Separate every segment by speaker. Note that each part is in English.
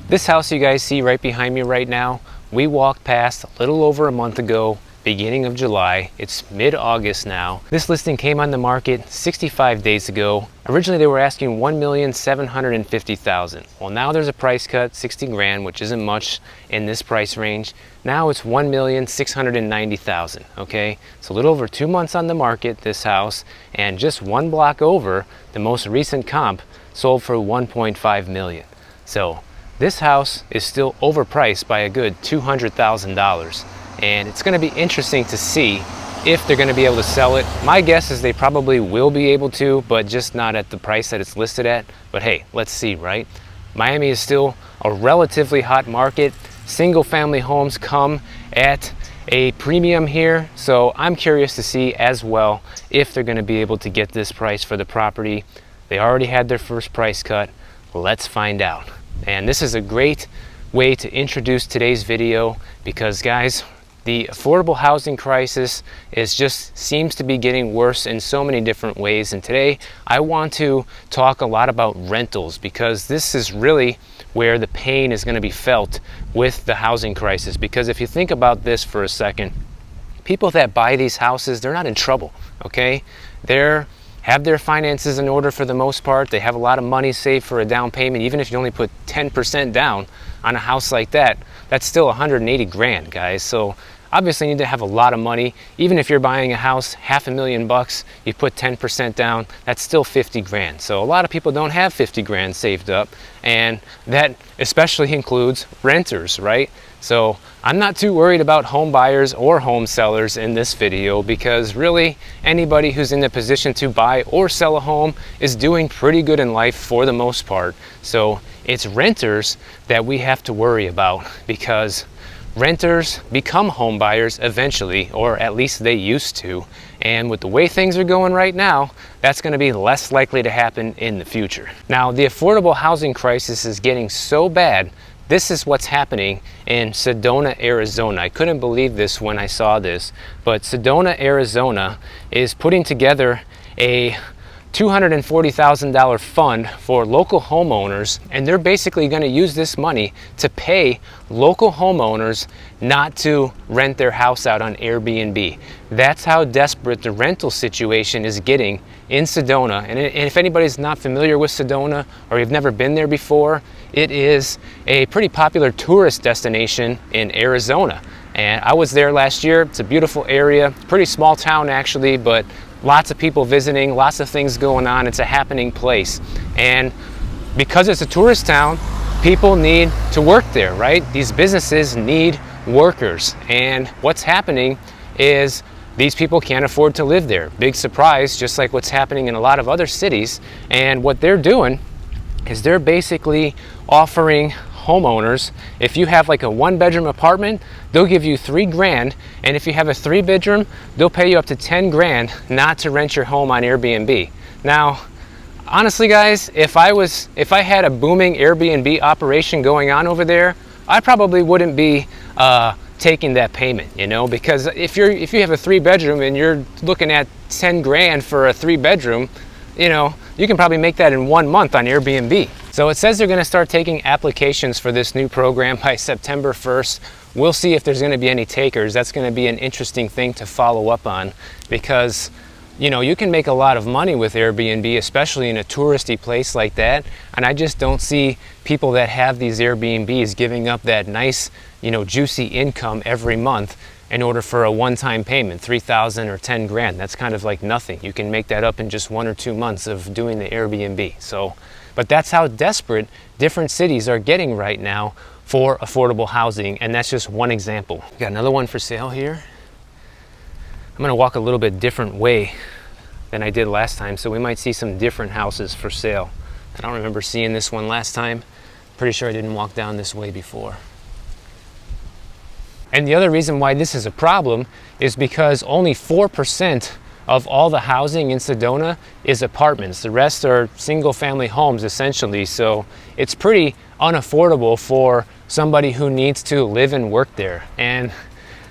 Speaker 1: This house you guys see right behind me right now, we walked past a little over a month ago, beginning of July. It's mid-August now. This listing came on the market 65 days ago. Originally they were asking $1,750,000. Well, now there's a price cut, 60 grand, which isn't much in this price range. Now it's $1,690,000, okay? So a little over 2 months on the market, this house, and just one block over, the most recent comp sold for $1.5 million. So this house is still overpriced by a good $200,000, and it's going to be interesting to see if they're going to be able to sell it. My guess is they probably will be able to, but just not at the price that it's listed at. But hey, let's see, right? Miami is still a relatively hot market. Single family homes come at a premium here, so I'm curious to see as well if they're going to be able to get this price for the property. They already had their first price cut. Let's find out. And this is a great way to introduce today's video because, guys, the affordable housing crisis seems to be getting worse in so many different ways. And today I want to talk a lot about rentals because this is really where the pain is going to be felt with the housing crisis. Because if you think about this for a second, people that buy these houses, they're not in trouble, okay? They have their finances in order for the most part. They have a lot of money saved for a down payment. Even if you only put 10% down on a house like that, that's still 180 grand, guys. So obviously you need to have a lot of money. Even if you're buying a house, $500,000, you put 10% down, that's still 50 grand. So a lot of people don't have 50 grand saved up, and that especially includes renters, right? So I'm not too worried about home buyers or home sellers in this video because really anybody who's in the position to buy or sell a home is doing pretty good in life for the most part. So it's renters that we have to worry about because renters become home buyers eventually, or at least they used to. And with the way things are going right now, that's going to be less likely to happen in the future. Now, the affordable housing crisis is getting so bad. This is what's happening in Sedona, Arizona. I couldn't believe this when I saw this, but Sedona, Arizona is putting together a $240,000 fund for local homeowners, and they're basically going to use this money to pay local homeowners not to rent their house out on Airbnb. That's how desperate the rental situation is getting in Sedona. And if anybody's not familiar with Sedona or you've never been there before, it is a pretty popular tourist destination in Arizona. And I was there last year. It's a beautiful area, pretty small town actually, but lots of people visiting, lots of things going on. It's a happening place. And because it's a tourist town, people need to work there, right? These businesses need workers. And what's happening is these people can't afford to live there. Big surprise, just like what's happening in a lot of other cities. And what they're doing is they're basically offering homeowners, if you have like a 1-bedroom apartment, they'll give you 3 grand, and if you have a 3-bedroom, they'll pay you up to 10 grand not to rent your home on Airbnb. Now, honestly guys, if I had a booming Airbnb operation going on over there, I probably wouldn't be taking that payment, you know, because if you have a 3-bedroom and you're looking at 10 grand for a 3-bedroom, you know, you can probably make that in 1 month on Airbnb. So it says they're going to start taking applications for this new program by September 1st. We'll see if there's going to be any takers. That's going to be an interesting thing to follow up on because, you know, you can make a lot of money with Airbnb, especially in a touristy place like that. And I just don't see people that have these Airbnbs giving up that nice, you know, juicy income every month in order for a one-time payment, 3,000 or 10 grand. That's kind of like nothing. You can make that up in just 1 or 2 months of doing the Airbnb. So, but that's how desperate different cities are getting right now for affordable housing, and that's just one example. We got another one for sale here. I'm gonna walk a little bit different way than I did last time, so we might see some different houses for sale. I don't remember seeing this one last time. Pretty sure I didn't walk down this way before. And the other reason why this is a problem is because only 4% of all the housing in Sedona is apartments. The rest are single family homes essentially. So it's pretty unaffordable for somebody who needs to live and work there. And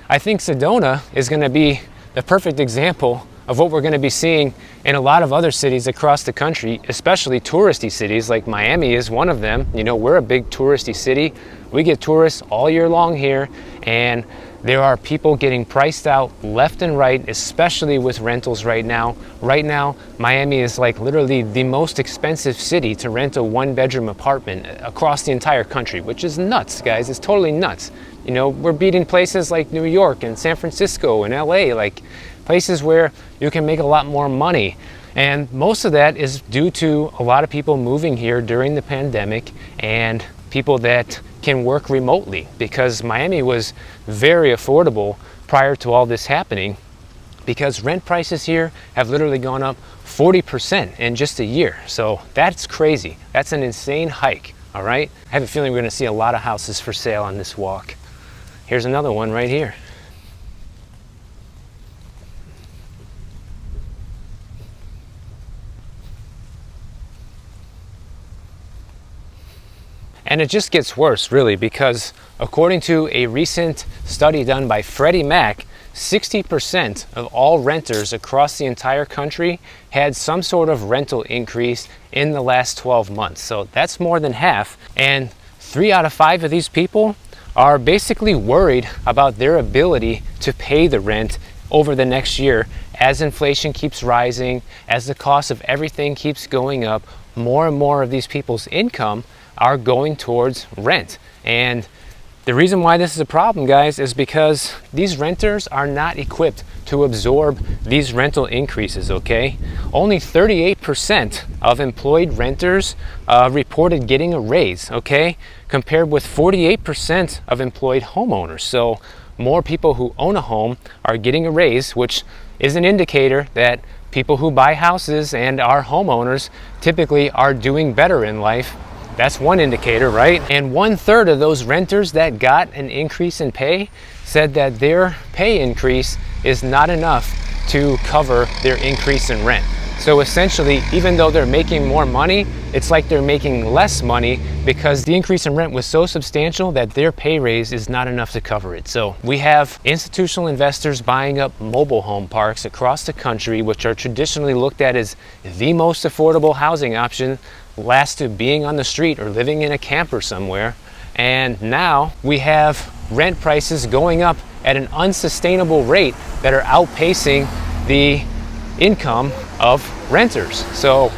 Speaker 1: I think Sedona is going to be the perfect example of what we're going to be seeing in a lot of other cities across the country, especially touristy cities like Miami is one of them. You know, we're a big touristy city. We get tourists all year long here, and there are people getting priced out left and right, especially with rentals right now. Right now, Miami is like literally the most expensive city to rent a one-bedroom apartment across the entire country, which is nuts, guys. It's totally nuts. You know, we're beating places like New York and San Francisco and LA, like places where you can make a lot more money. And most of that is due to a lot of people moving here during the pandemic and people that can work remotely, because Miami was very affordable prior to all this happening, because rent prices here have literally gone up 40% in just a year. So that's crazy. That's an insane hike, all right? I have a feeling we're gonna see a lot of houses for sale on this walk. Here's another one right here. And it just gets worse, really, because according to a recent study done by Freddie Mac, 60% of all renters across the entire country had some sort of rental increase in the last 12 months. So that's more than half. And 3 out of 5 of these people are basically worried about their ability to pay the rent over the next year as inflation keeps rising, as the cost of everything keeps going up. More and more of these people's income are going towards rent. And the reason why this is a problem, guys, is because these renters are not equipped to absorb these rental increases, okay? Only 38% of employed renters reported getting a raise, okay? Compared with 48% of employed homeowners. So more people who own a home are getting a raise, which is an indicator that people who buy houses and are homeowners typically are doing better in life. That's one indicator, right? And 1/3 of those renters that got an increase in pay said that their pay increase is not enough to cover their increase in rent. So essentially, even though they're making more money, it's like they're making less money because the increase in rent was so substantial that their pay raise is not enough to cover it. So we have institutional investors buying up mobile home parks across the country, which are traditionally looked at as the most affordable housing option, last to being on the street or living in a camper somewhere. And now we have rent prices going up at an unsustainable rate that are outpacing the income of renters. So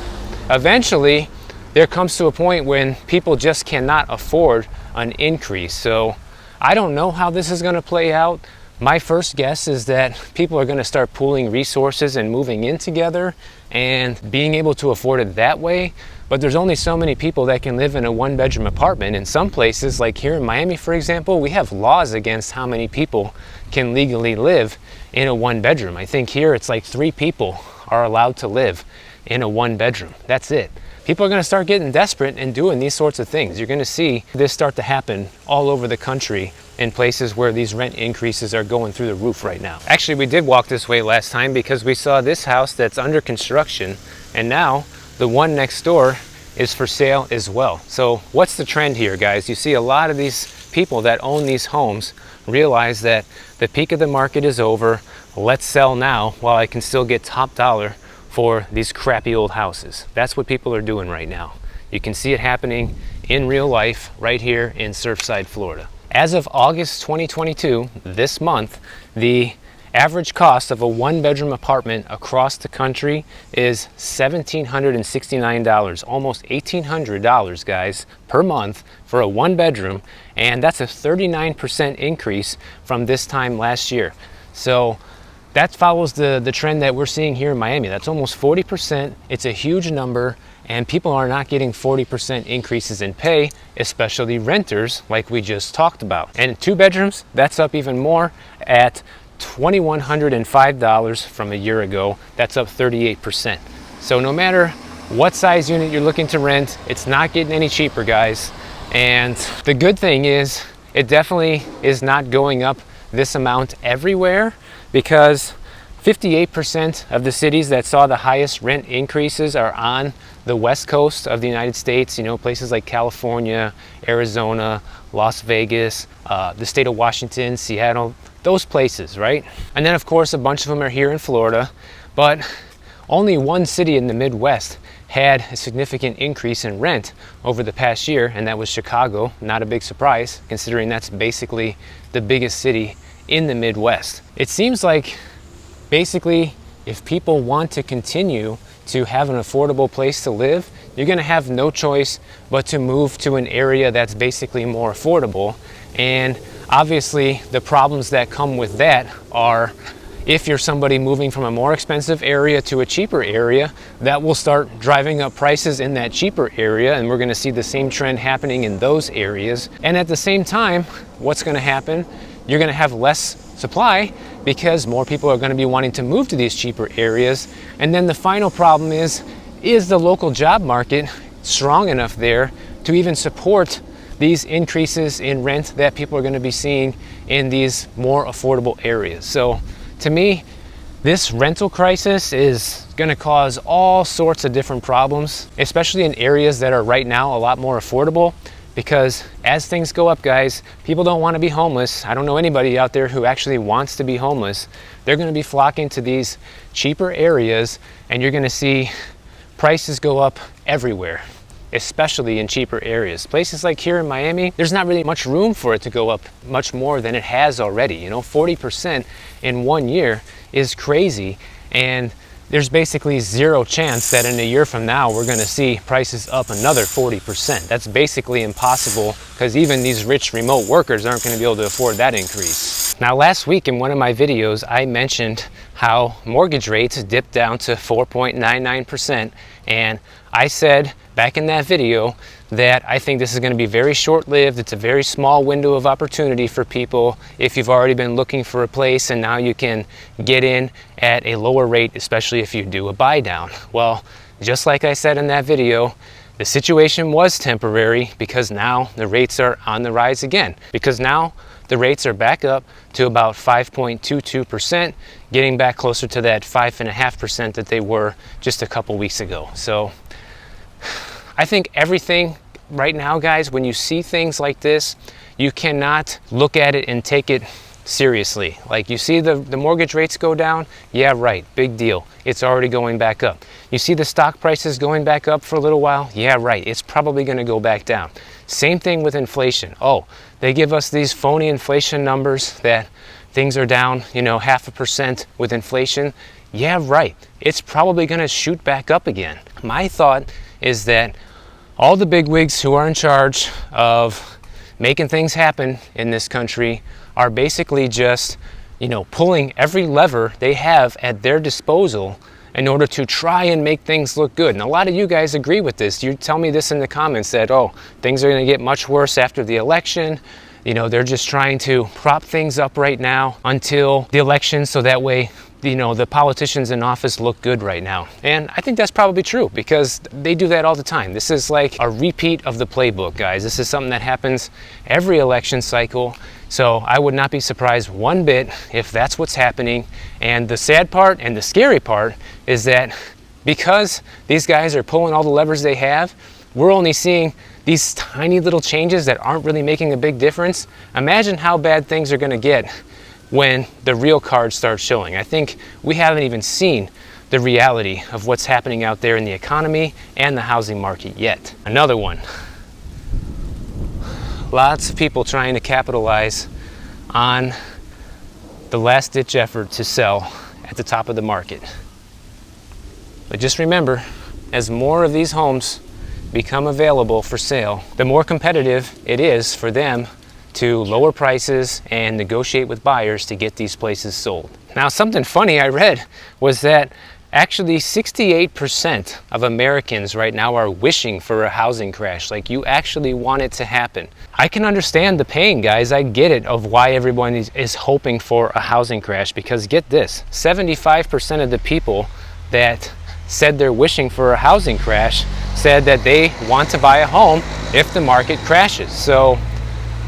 Speaker 1: eventually there comes to a point when people just cannot afford an increase. So I don't know how this is going to play out. My first guess is that people are going to start pooling resources and moving in together and being able to afford it that way. But there's only so many people that can live in a one-bedroom apartment. In some places, like here in Miami, for example, we have laws against how many people can legally live in a one-bedroom. I think here it's like 3 people are allowed to live in a one-bedroom. That's it. People are going to start getting desperate and doing these sorts of things. You're going to see this start to happen all over the country in places where these rent increases are going through the roof right now. Actually, we did walk this way last time because we saw this house that's under construction, and now the one next door is for sale as well. So what's the trend here, guys? You see a lot of these people that own these homes realize that the peak of the market is over. Let's sell now while I can still get top dollar for these crappy old houses. That's what people are doing right now. You can see it happening in real life right here in Surfside, Florida. As of August 2022, this month, the average cost of a one-bedroom apartment across the country is $1,769, almost $1,800, guys, per month for a one-bedroom, and that's a 39% increase from this time last year. So that follows the trend that we're seeing here in Miami. That's almost 40%. It's a huge number, and people are not getting 40% increases in pay, especially renters, like we just talked about. And 2 bedrooms, that's up even more at $2,105 from a year ago. That's up 38%. So no matter what size unit you're looking to rent, it's not getting any cheaper, guys. And the good thing is it definitely is not going up this amount everywhere, because 58% of the cities that saw the highest rent increases are on the west coast of the United States, you know, places like California, Arizona, Las Vegas, the state of Washington, Seattle, those places, right? And then of course a bunch of them are here in Florida. but only one city in the Midwest had a significant increase in rent over the past year, and that was Chicago. Not a big surprise, considering that's basically the biggest city in the Midwest. It seems like basically if people want to continue to have an affordable place to live, you're going to have no choice but to move to an area that's basically more affordable. And obviously the problems that come with that are, if you're somebody moving from a more expensive area to a cheaper area, that will start driving up prices in that cheaper area, and we're going to see the same trend happening in those areas. And at the same time, what's going to happen? You're going to have less supply because more people are going to be wanting to move to these cheaper areas. And then the final problem is the local job market strong enough there to even support these increases in rent that people are going to be seeing in these more affordable areas? So to me, this rental crisis is going to cause all sorts of different problems, especially in areas that are right now a lot more affordable, because as things go up, guys, people don't want to be homeless. I don't know anybody out there who actually wants to be homeless. They're going to be flocking to these cheaper areas, and you're going to see prices go up everywhere, especially in cheaper areas. Places like here in Miami, there's not really much room for it to go up much more than it has already. You know, 40% in 1 year is crazy, and there's basically zero chance that in a year from now we're going to see prices up another 40%. That's basically impossible, because even these rich remote workers aren't going to be able to afford that increase. Now, last week in one of my videos, I mentioned how mortgage rates dipped down to 4.99%, and I said back in that video that I think this is going to be very short-lived. It's a very small window of opportunity for people if you've already been looking for a place, and now you can get in at a lower rate, especially if you do a buy down. Well, just like I said in that video, the situation was temporary, because now the rates are on the rise again, because now the rates are back up to about 5.22%, getting back closer to that 5.5% that they were just a couple weeks ago. So I think everything right now, guys, when you see things like this, you cannot look at it and take it seriously. Like, you see the mortgage rates go down, yeah, right, big deal. It's already going back up. You see the stock prices going back up for a little while, yeah, right, it's probably going to go back down. Same thing with inflation. Oh, they give us these phony inflation numbers that things are down, you know, 0.5% with inflation. Yeah, right, it's probably going to shoot back up again. My thought is that all the bigwigs who are in charge of making things happen in this country are basically just, you know, pulling every lever they have at their disposal in order to try and make things look good. And a lot of you guys agree with this. You tell me this in the comments that, oh, things are going to get much worse after the election. You know, they're just trying to prop things up right now until the election, so that way, you know, the politicians in office look good right now. And I think that's probably true, because they do that all the time. This is like a repeat of the playbook, guys. This is something that happens every election cycle. So I would not be surprised one bit if that's what's happening. And the sad part and the scary part is that because these guys are pulling all the levers they have, we're only seeing these tiny little changes that aren't really making a big difference. Imagine how bad things are going to get when the real cards start showing. I think we haven't even seen the reality of what's happening out there in the economy and the housing market yet. Another one. Lots of people trying to capitalize on the last-ditch effort to sell at the top of the market. But just remember, as more of these homes become available for sale, the more competitive it is for them to lower prices and negotiate with buyers to get these places sold. Now, something funny I read was that actually 68% of Americans right now are wishing for a housing crash. Like, you actually want it to happen. I can understand the pain, guys. I get it, of why everyone is hoping for a housing crash, because get this, 75% of the people that said they're wishing for a housing crash said that they want to buy a home if the market crashes. So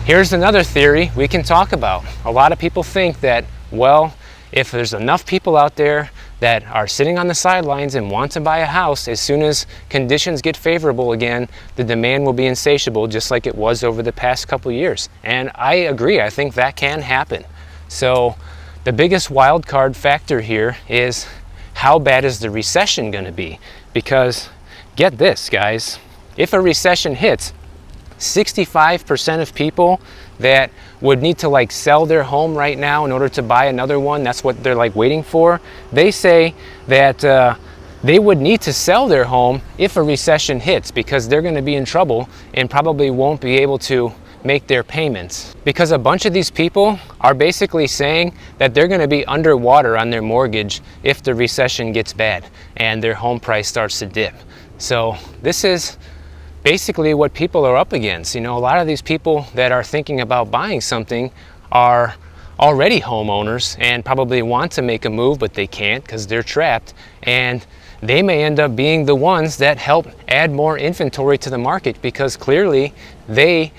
Speaker 1: here's another theory we can talk about. A lot of people think that, well, if there's enough people out there that are sitting on the sidelines and want to buy a house, as soon as conditions get favorable again, the demand will be insatiable, just like it was over the past couple years. And I agree, I think that can happen. So the biggest wild card factor here is how bad is the recession going to be? Because get this, guys, if a recession hits, 65% of people that would need to like sell their home right now in order to buy another one, that's what they're like waiting for. They say that they would need to sell their home if a recession hits, because they're going to be in trouble and probably won't be able to make their payments, because a bunch of these people are basically saying that they're going to be underwater on their mortgage if the recession gets bad and their home price starts to dip. So this is basically what people are up against. You know, a lot of these people that are thinking about buying something are already homeowners and probably want to make a move, but they can't because they're trapped, and they may end up being the ones that help add more inventory to the market, because clearly they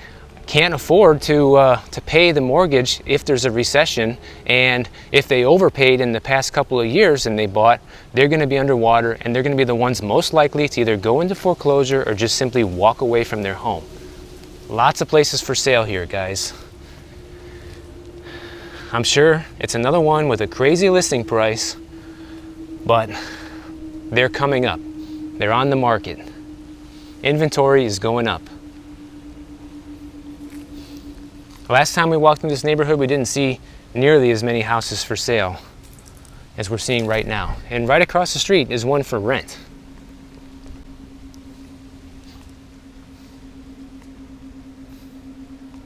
Speaker 1: can't afford to pay the mortgage if there's a recession, and if they overpaid in the past couple of years and they bought, they're going to be underwater, and they're going to be the ones most likely to either go into foreclosure or just simply walk away from their home. Lots of places for sale here, guys. I'm sure it's another one with a crazy listing price, but they're coming up. They're on the market. Inventory is going up. Last time we walked through this neighborhood, we didn't see nearly as many houses for sale as we're seeing right now. And right across the street is one for rent.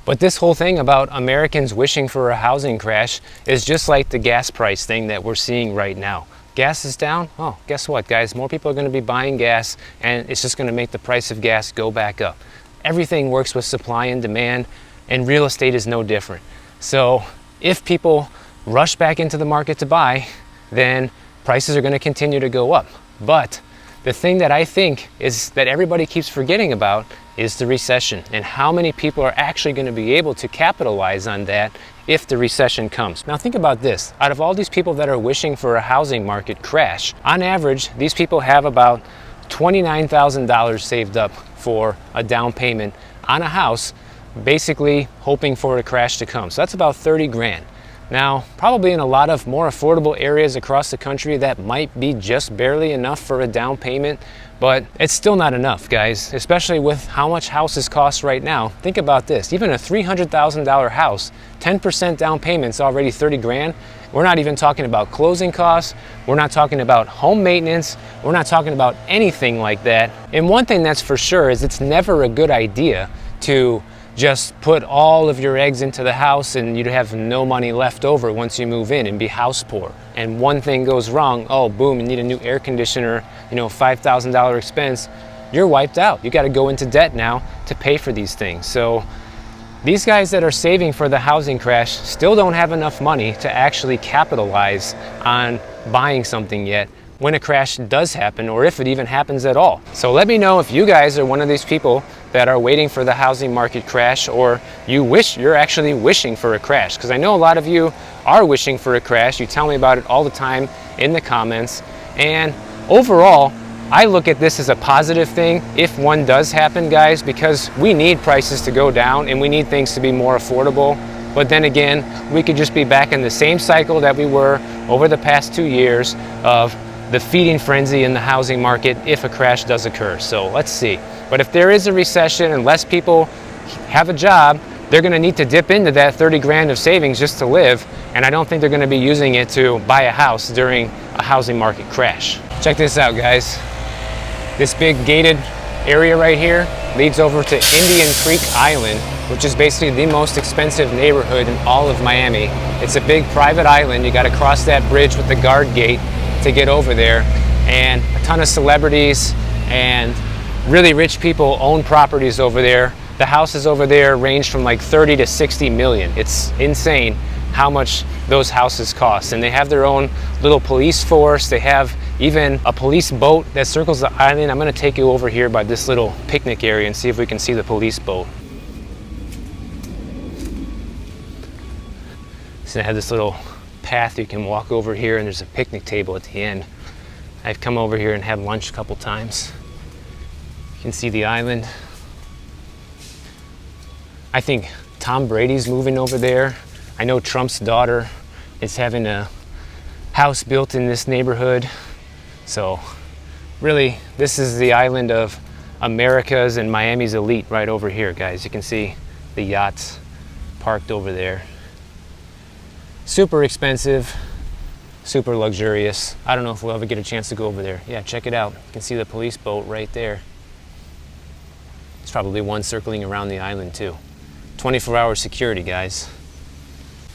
Speaker 1: But this whole thing about Americans wishing for a housing crash is just like the gas price thing that we're seeing right now. Gas is down. Oh, guess what, guys? More people are going to be buying gas, and it's just going to make the price of gas go back up. Everything works with supply and demand, and real estate is no different. So if people rush back into the market to buy, then prices are going to continue to go up. But the thing that I think is that everybody keeps forgetting about is the recession, and how many people are actually going to be able to capitalize on that if the recession comes. Now think about this. Out of all these people that are wishing for a housing market crash, on average, these people have about $29,000 saved up for a down payment on a house, basically hoping for a crash to come. So that's about 30 grand. Now, probably in a lot of more affordable areas across the country, that might be just barely enough for a down payment, but it's still not enough, guys, especially with how much houses cost right now. Think about this. Even a $300,000 house, 10% down payment's already 30 grand. We're not even talking about closing costs. We're not talking about home maintenance. We're not talking about anything like that. And one thing that's for sure is it's never a good idea to just put all of your eggs into the house and you'd have no money left over once you move in and be house poor. And one thing goes wrong, oh boom, you need a new air conditioner, you know, $5,000 expense, you're wiped out. You got to go into debt now to pay for these things. So these guys that are saving for the housing crash still don't have enough money to actually capitalize on buying something yet when a crash does happen, or if it even happens at all. So let me know if you guys are one of these people that are waiting for the housing market crash, or you're actually wishing for a crash, because I know a lot of you are wishing for a crash. You tell me about it all the time in the comments. And overall, I look at this as a positive thing if one does happen, guys, because we need prices to go down and we need things to be more affordable. But then again, we could just be back in the same cycle that we were over the past 2 years of the feeding frenzy in the housing market if a crash does occur. So let's see. But if there is a recession and less people have a job, they're going to need to dip into that 30 grand of savings just to live, and I don't think they're going to be using it to buy a house during a housing market crash. Check this out, guys. This big gated area right here leads over to Indian Creek Island, which is basically the most expensive neighborhood in all of Miami. It's a big private island. You got to cross that bridge with the guard gate to get over there, and a ton of celebrities and really rich people own properties over there. The houses over there range from like 30 to 60 million. It's insane how much those houses cost, and they have their own little police force. They have even a police boat that circles the island. I'm going to take you over here by this little picnic area and see if we can see the police boat. So they have this little path you can walk over here, and there's a picnic table at the end. I've come over here and had lunch a couple times. You can see the island. I think Tom Brady's moving over there. I know Trump's daughter is having a house built in this neighborhood. So really, this is the island of America's and Miami's elite right over here, guys. You can see the yachts parked over there. Super expensive, super luxurious. I don't know if we'll ever get a chance to go over there. Yeah, check it out. You can see the police boat right there. There's probably one circling around the island too. 24-hour security, guys.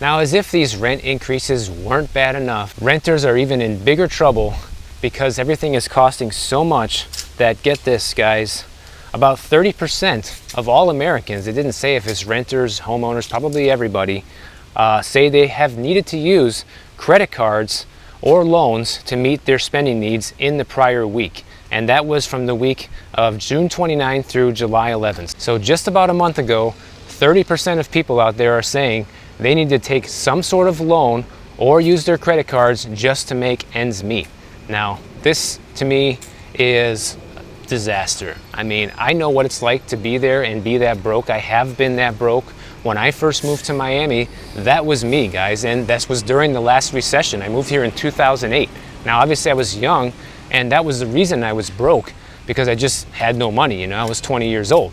Speaker 1: Now, as if these rent increases weren't bad enough, renters are even in bigger trouble because everything is costing so much that, get this, guys, about 30% of all Americans, it didn't say if it's renters, homeowners, probably everybody, say they have needed to use credit cards or loans to meet their spending needs in the prior week. And that was from the week of June 29th through July 11th. So just about a month ago, 30% of people out there are saying they need to take some sort of loan or use their credit cards just to make ends meet. Now, this to me is disaster. I mean, I know what it's like to be there and be that broke. I have been that broke. When I first moved to Miami, that was me, guys, and that was during the last recession. I moved here in 2008. Now, obviously I was young, and that was the reason I was broke, because I just had no money, you know, I was 20 years old.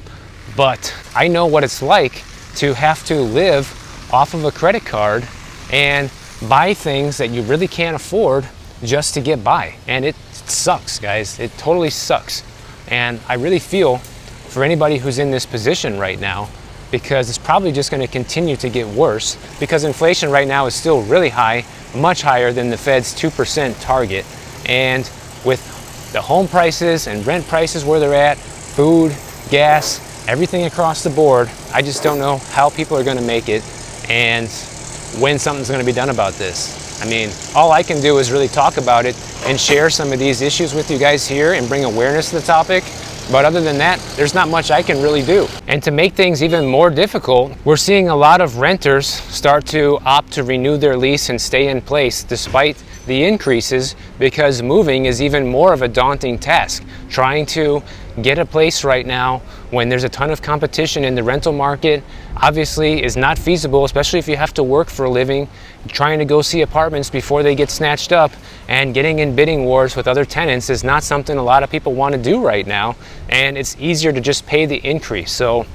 Speaker 1: But I know what it's like to have to live off of a credit card and buy things that you really can't afford just to get by. And it sucks, guys. It totally sucks. And I really feel for anybody who's in this position right now, because it's probably just going to continue to get worse, because inflation right now is still really high, much higher than the Fed's 2% target. And with the home prices and rent prices where they're at, food, gas, everything across the board, I just don't know how people are going to make it and when something's going to be done about this. I mean, all I can do is really talk about it and share some of these issues with you guys here and bring awareness to the topic. But other than that, there's not much I can really do. And to make things even more difficult, we're seeing a lot of renters start to opt to renew their lease and stay in place despite the increases, because moving is even more of a daunting task. Trying to get a place right now when there's a ton of competition in the rental market obviously is not feasible, especially if you have to work for a living. Trying to go see apartments before they get snatched up and getting in bidding wars with other tenants is not something a lot of people want to do right now, and it's easier to just pay the increase. So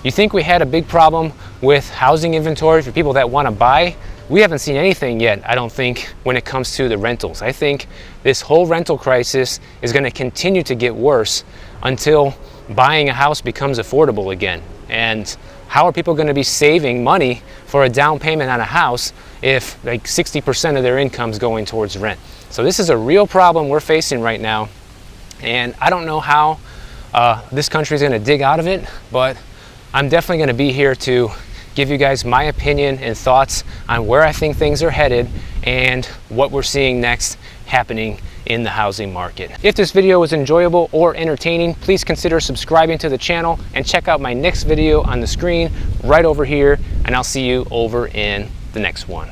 Speaker 1: you think we had a big problem with housing inventory for people that want to buy? We haven't seen anything yet, I don't think, when it comes to the rentals. I think this whole rental crisis is going to continue to get worse until buying a house becomes affordable again. And how are people going to be saving money for a down payment on a house if like 60% of their income is going towards rent? So this is a real problem we're facing right now. And I don't know how this country is going to dig out of it, but I'm definitely going to be here to give you guys my opinion and thoughts on where I think things are headed and what we're seeing next happening in the housing market. If this video was enjoyable or entertaining, please consider subscribing to the channel and check out my next video on the screen right over here, and I'll see you over in the next one.